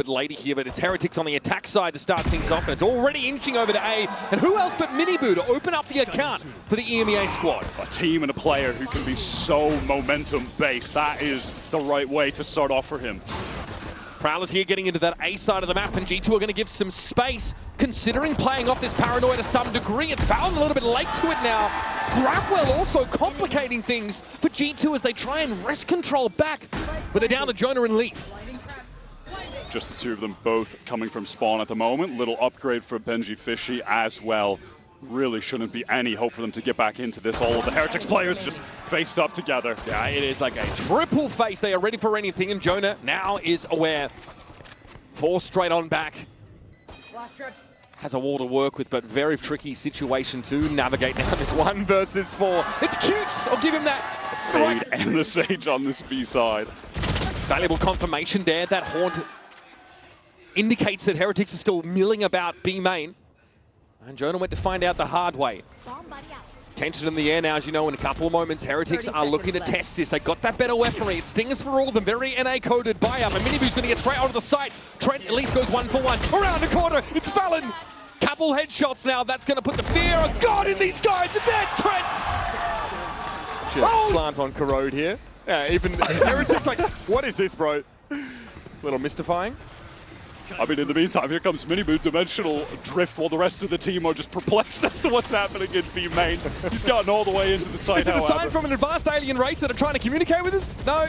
bit later here, but it's Heretics on the attack side to start things off, and it's already inching over to A. And who else but MiniBoo to open up the account for the EMEA squad? A team and a player who can be so momentum-based. That is the right way to start off for him. Prowlers here getting into that A side of the map, and G2 are going to give some space, considering playing off this paranoia to some degree. It's found a little bit late to it now. Grabwell also complicating things for G2 as they try and wrest control back, but they're down to Jonah and Leaf. Just the two of them both coming from spawn at the moment. Little upgrade for benjyfishy as well. Really shouldn't be any hope for them to get back into this. All of the Heretics players just faced up together. Yeah, it is like a triple face. They are ready for anything, and Jonah now is aware. 4 straight on back. Has a wall to work with, but very tricky situation to navigate now. This 1 versus 4. It's cute! I'll give him that. Fade and the Sage on this B side. Valuable confirmation there. That Haunt indicates that Heretics are still milling about B main. And Jonah went to find out the hard way. Tension in the air now, as you know, in a couple of moments. Heretics are looking to test this. They got that better weaponry. It stings for all of them. Very NA-coded buy-up. And MiniBoo's going to get straight onto the site. Trent at least goes 1 for 1. Around the corner, it's Valyn. Couple headshots now. That's going to put the fear of God in these guys. And there's Trent. Just slant on Corrode here. Yeah, even Heretics like, what is this, bro? Little mystifying. I mean, in the meantime, here comes MiniBoo, dimensional drift, while the rest of the team are just perplexed as to what's happening in B main. He's gotten all the way into the site, Is it a sign from an advanced alien race that are trying to communicate with us? No.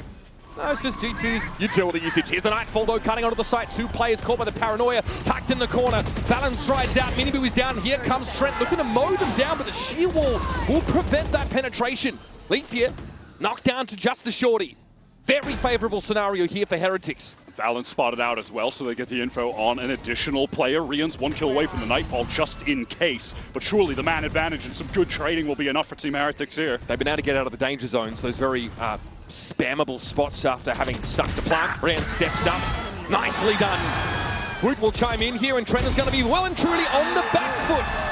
No, it's just G2's utility usage. Here's the Nightfall, though, cutting onto the site. 2 players caught by the paranoia, tucked in the corner. Valyn strides out, MiniBoo is down. Here comes Trent, looking to mow them down, but the sheer wall will prevent that penetration. Leaf here, knocked down to just the shorty. Very favorable scenario here for Heretics. Valyn spotted out as well, so they get the info on an additional player. RieNs 1 kill away from the Nightfall just in case. But surely the man advantage and some good trading will be enough for Team Heretics here. They've been able to get out of the danger zones, those very spammable spots after having stuck the plant. RieNs steps up. Nicely done. Woot will chime in here, and Trent is going to be well and truly on the back foot.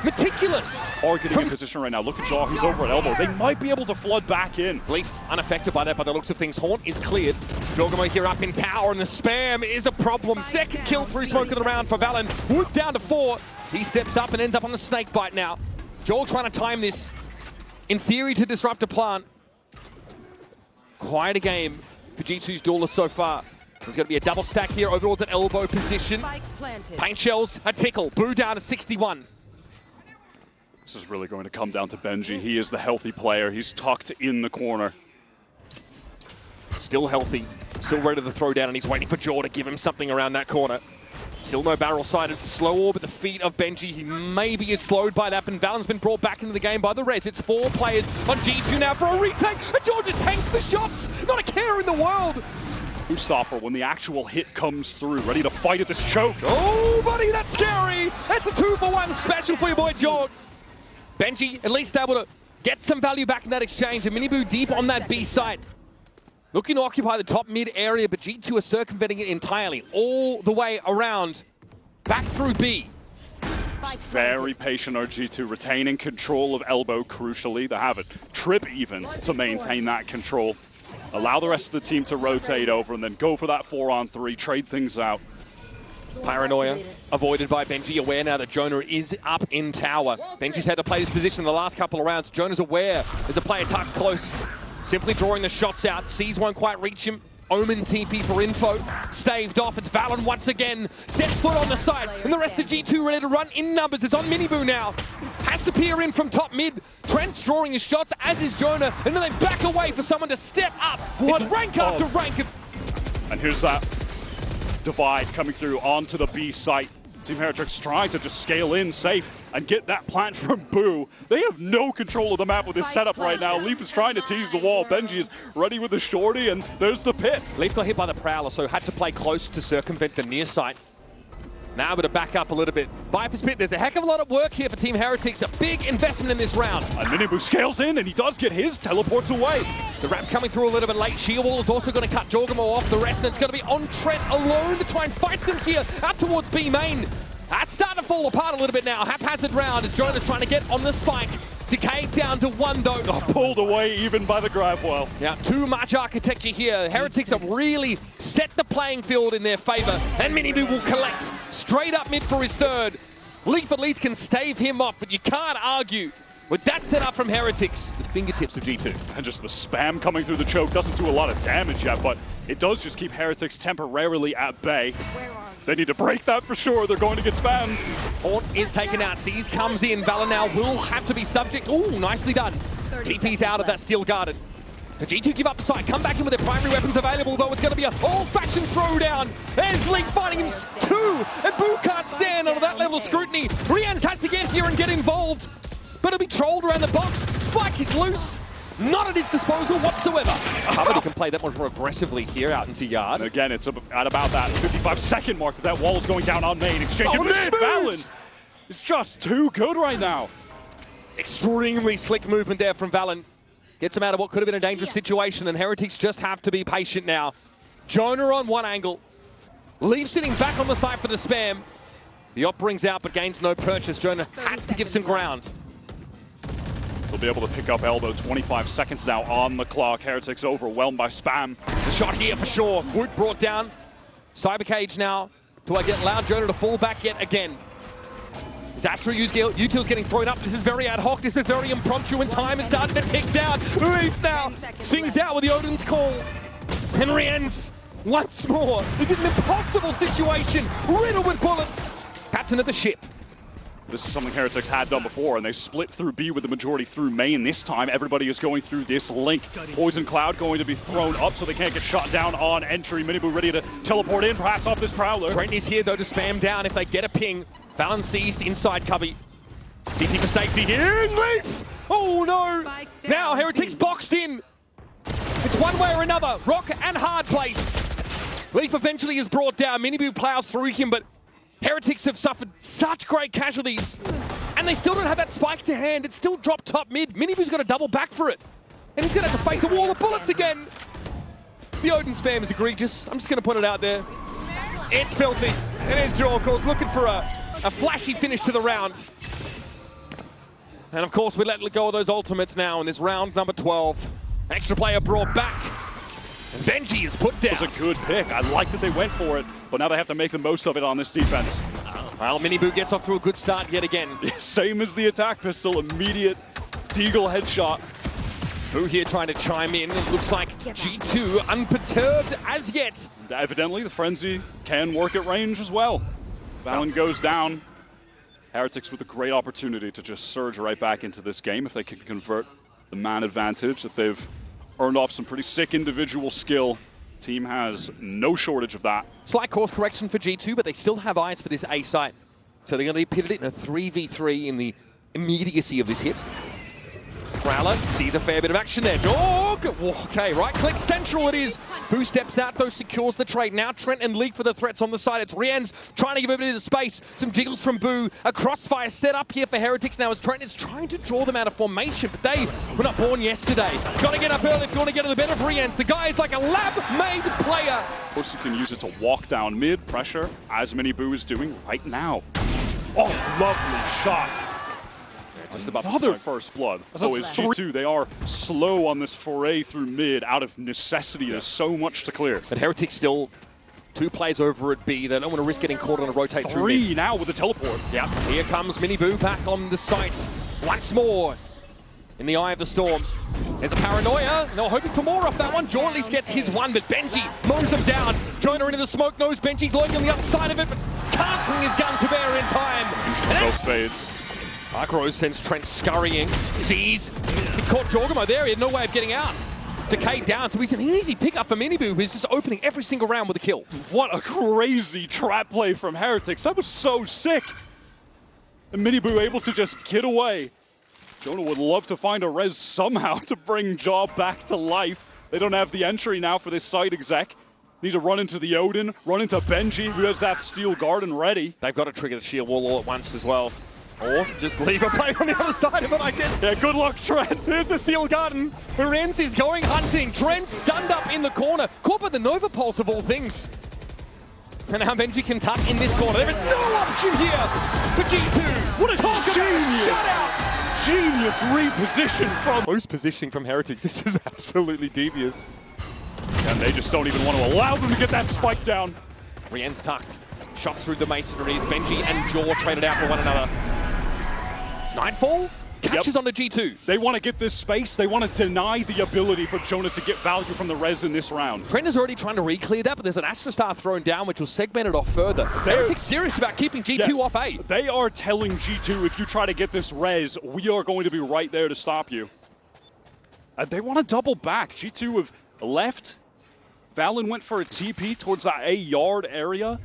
Meticulous. Or getting in position right now. Look at Jaw, he's over at elbow. They might be able to flood back in. Leaf unaffected by that by the looks of things. Haunt is cleared. Jawgemo here up in tower, and the spam is a problem. Second kill through smoke of the round for Valyn. Woot down to 4. He steps up and ends up on the snake bite now. Jaw trying to time this, in theory, to disrupt a plant. Quite a game for G2's duelist so far. There's going to be a double stack here over towards an elbow position. Paint shells, a tickle. Boo down to 61. This is really going to come down to Benji. He is the healthy player. He's tucked in the corner. Still healthy, still ready to throw down, and he's waiting for Jaw to give him something around that corner. Still no barrel sighted. Slow orb at the feet of Benji. He maybe is slowed by that, and Valyn's been brought back into the game by the res. It's 4 players on G2 now for a retake, and Jaw just tanks the shots. Not a care in the world. Stopper when the actual hit comes through, ready to fight at this choke. Oh, buddy, that's scary. That's a 2 for 1 special for your boy Jaw. Benji at least able to get some value back in that exchange, and MiniBoo deep on that B site. Looking to occupy the top mid area, but G2 are circumventing it entirely, all the way around, back through B. Very patient are G2, retaining control of elbow crucially. They have it. Trip even to maintain that control. Allow the rest of the team to rotate over and then go for that 4-on-3, trade things out. Paranoia avoided by Benji, aware now that Jonah is up in tower. Benji's had to play this position in the last couple of rounds. Jonah's aware there's a player tucked close. Simply drawing the shots out. Sees won't quite reach him. Omen TP for info. Staved off. It's Valyn once again. Sets foot on the side. And the rest of G2 ready to run in numbers. It's on MiniBoo now. Has to peer in from top mid. Trent's drawing his shots, as is Jonah. And then they back away for someone to step up. What? It's rank after rank. And here's that divide coming through onto the B site. Team Heretics trying to just scale in safe and get that plant from Boo. They have no control of the map with this setup right now. Leaf is trying to tease the wall. Benji is ready with the shorty, and there's the pit. Leaf got hit by the Prowler, so had to play close to circumvent the near site. Now able to back up a little bit. Viper's Pit, there's a heck of a lot of work here for Team Heretics. A big investment in this round. And MiniBoo scales in, and he does get his, teleports away. The wrap coming through a little bit late. Sheer Wall is also going to cut Jawgemo off the rest, and it's going to be on Trent alone to try and fight them here out towards B main. That's starting to fall apart a little bit now. Haphazard round as Jonah's trying to get on the spike. Decay down to 1 though. Oh, pulled away even by the grab well. Yeah, too much architecture here. Heretics have really set the playing field in their favor, and MiniBoo will collect straight up mid for his third. Leaf at least can stave him off, but you can't argue with that setup from Heretics. The fingertips of G2. And just the spam coming through the choke doesn't do a lot of damage yet, but it does just keep Heretics temporarily at bay. They need to break that for sure. They're going to get spammed. Haunt is taken out. Seize comes in. Valor now will have to be subject. Ooh, nicely done. TP's out of that steel garden. The G2 give up the side. Come back in with their primary weapons available, though. It's going to be an old-fashioned throwdown. There's Link finding him too. And Boo can't stand under that level of scrutiny. RieNs has to get here and get involved. But it'll be trolled around the box. Spike is loose. Not at his disposal whatsoever. He can play that much more aggressively here out into yard. And again, it's at about that 55-second mark that wall is going down on main. Exchange of mid. Valyn is just too good right now. Extremely slick movement there from Valyn. Gets him out of what could have been a dangerous situation, and Heretics just have to be patient now. Jonah on one angle. Leaf sitting back on the side for the spam. The op brings out but gains no purchase. Jonah has to give some ground. They'll be able to pick up elbow. 25 seconds now on the clock. Heretics overwhelmed by spam. The shot here for sure. Wood brought down. Cyber cage now. Do I get allowed Jonah to fall back yet again? Is after util's getting thrown up. This is very ad hoc. This is very impromptu, and time is starting to tick down. Leaf now sings out with the Odin's call. And RieNs once more. This is an impossible situation. Riddled with bullets. Captain of the ship. This is something Heretics had done before, and they split through B with the majority through main. This time, everybody is going through this link. Poison Cloud going to be thrown up so they can't get shot down on entry. MiniBoo ready to teleport in, perhaps off this Prowler. Trent is here, though, to spam down if they get a ping. Valyn seized inside cubby. TP for safety here. Leaf! Oh, no! Now Heretics boxed in. It's one way or another. Rock and hard place. Leaf eventually is brought down. MiniBoo plows through him, but Heretics have suffered such great casualties, and they still don't have that spike to hand. It's still dropped top mid. MiniBoo's got to double back for it, and he's going to have to face a wall of bullets again. The Odin spam is egregious. I'm just going to put it out there. It's filthy. It is Jaw, of course, looking for a flashy finish to the round. And of course, we let go of those ultimates now in this round number 12. Extra player brought back. And Benji is put down. It was a good pick. I like that they went for it, but now they have to make the most of it on this defense. Well, MiniBoo gets off to a good start yet again. Same as the attack pistol, immediate Deagle headshot. Boo here trying to chime in. It looks like G2 unperturbed as yet. Evidently, the Frenzy can work at range as well. Valyn goes down. Heretics with a great opportunity to just surge right back into this game if they can convert the man advantage that they've earned off some pretty sick individual skill. Team has no shortage of that. Slight course correction for G2, but they still have eyes for this A site. So they're going to be pivoted in a 3v3 in the immediacy of this hit. Prowler sees a fair bit of action there. Dog! Okay, right click central it is. Boo steps out, though, secures the trade. Now Trent and League for the threats on the side. It's RieNs trying to give a bit of space. Some jiggles from Boo. A crossfire set up here for Heretics now as Trent is trying to draw them out of formation, but they were not born yesterday. Got to get up early if you want to get to the better of RieNs. The guy is like a lab-made player. Of course, you can use it to walk down mid, pressure, as MiniBoo is doing right now. Oh, lovely shot. Just about another first blood. Oh, it's G2. They are slow on this foray through mid out of necessity. There's so much to clear. But Heretics still 2 plays over at B. They don't want to risk getting caught on a rotate through mid. 3 now with the teleport. Yeah, here comes MiniBoo back on the site once more in the eye of the storm. There's a paranoia. They were hoping for more off that one. Jaw at least gets his one, but Benji mows them down. Jonah into the smoke, knows Benji's lurking on the other side of it, but can't bring his gun to bear in time. Both fades. Corrode sends Trent scurrying. Sees. He caught jawgemo there. He had no way of getting out. Decay down, so he's an easy pickup for MiniBoo, who's just opening every single round with a kill. What a crazy trap play from Heretics. That was so sick. And MiniBoo able to just get away. Jonah would love to find a res somehow to bring Jaw back to life. They don't have the entry now for this site exec. Need to run into the Odin, run into Benji, who has that steel garden ready. They've got to trigger the shield wall all at once as well. Or just leave a play on the other side of it, I guess. Yeah, good luck, Trent. There's the steel garden. RieNs is going hunting. Trent stunned up in the corner. Caught by the Nova Pulse of all things. And now Benji can tuck in this corner. There is no option here for G2. What a genius. Shutout. genius reposition from... Close positioning from Heretics. This is absolutely devious. And they just don't even want to allow them to get that spike down. RieNs tucked. Shots through the masonry. Benji and Jaw traded out for one another. Nightfall catches on the G2. They want to get this space. They want to deny the ability for Jonah to get value from the res in this round. Trent is already trying to re-clear that, but there's an Astra Star thrown down, which will segment it off further. Heretics serious about keeping G2 off A. They are telling G2, if you try to get this res, we are going to be right there to stop you. And they want to double back. G2 have left. Valyn went for a TP towards that A yard area.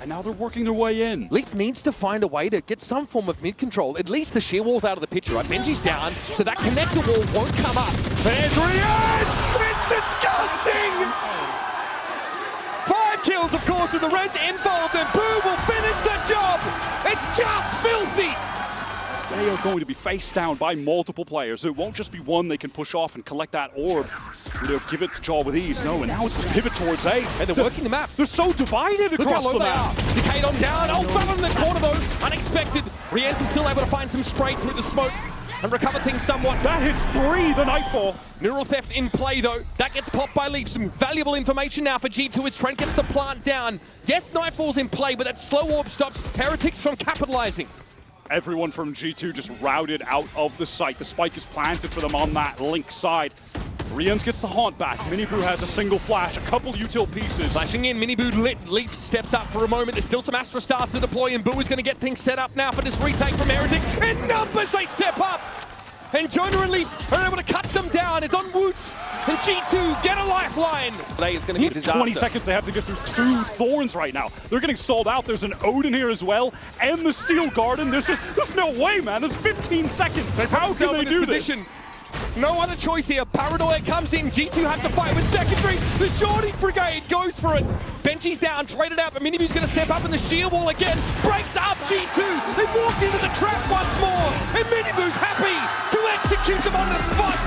And now they're working their way in. Leaf needs to find a way to get some form of mid-control. At least the shear wall's out of the picture, right? Benji's down, so that connector wall won't come up. There's RieNs! It's disgusting! 5 kills, of course, with the res involved, and Boo will finish the job! It's just filthy! They are going to be faced down by multiple players. It won't just be one they can push off and collect that orb. They'll give it to Jaw with ease. No, and now it's to pivot towards A. And they're working the map. They're so divided across the map. Decayed on down. Oh, Valor in the corner though. Unexpected. RieNs is still able to find some spray through the smoke and recover things somewhat. That hits 3, the Nightfall. Neural theft in play though. That gets popped by Leaf. Some valuable information now for G2 as Trent gets the plant down. Yes, Nightfall's in play, but that slow orb stops Heretics from capitalizing. Everyone from G2 just routed out of the site. The spike is planted for them on that link side. RieNs gets the haunt back. MiniBoo has a single flash, a couple util pieces. Flashing in, MiniBoo lit. Leaf steps up for a moment. There's still some Astra Stars to deploy, and Boo is going to get things set up now for this retake from Heretic. In numbers, they step up! And Jonah and Leaf are able to cut them down. It's on Wo0t, and G2 get a lifeline. Today is going to be a disaster. 20 seconds, they have to get through 2 Thorns right now. They're getting sold out. There's an Odin here as well, and the Steel Garden. There's no way, man. There's 15 seconds. How can they do this? No other choice here. Paranoia comes in. G2 have to fight with secondary. The Shorty Brigade goes for it. Benji's down, traded out, but MiniBoo's going to step up in the shield wall again. Breaks up G2. They walked into the trap once more. And MiniBoo's happy to execute them on the spot.